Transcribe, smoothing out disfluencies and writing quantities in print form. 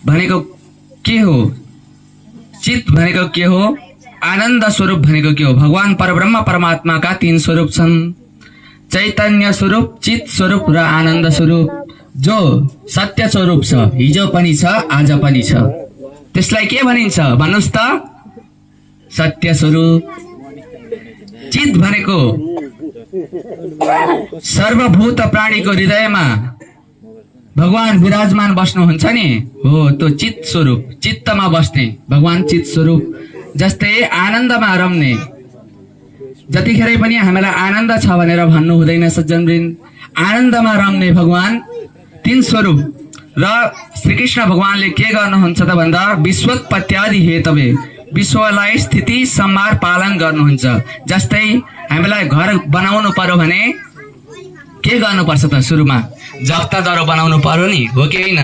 भनेको के हो? चित भनेको के हो? आनन्द स्वरूप भनेको के हो? भगवान परब्रह्म परमात्माका तीन स्वरूप छन्, चैतन्य स्वरूप, चित स्वरूप र आनन्द स्वरूप, जो सत्य स्वरूप छ, हिजो पनि छ आज पनि छ। त्यसलाई के भनिन्छ भन्नुस् त? सत्य स्वरूप। चित भनेको सर्वभूत प्राणीको हृदयमा भगवान विराजमान बस्नुहुन्छ नि, हो त्यो चित स्वरूप, चित्तमा बस्ने भगवान चित स्वरूप। जस्तै आनन्दमा रम्ने, जतिखेरै पनि हामीलाई आनन्द छ भनेर भन्नु हुँदैन सज्जनवृन्द। आनन्दमा रम्ने भगवान तीन स्वरूप। र श्रीकृष्ण भगवानले के गर्नुहुन्छ त भन्दा विश्वोत्पत्त्यादि हेतवे, विश्वलाई स्थिति सम्हार पालन गर्नुहुन्छ। जस्तै हामीलाई घर बनाउनु पर्यो भने के गर्नुपर्छ त? सुरुमा जप्तादरो बनाउनु पर्यो नि, हो कि होइन?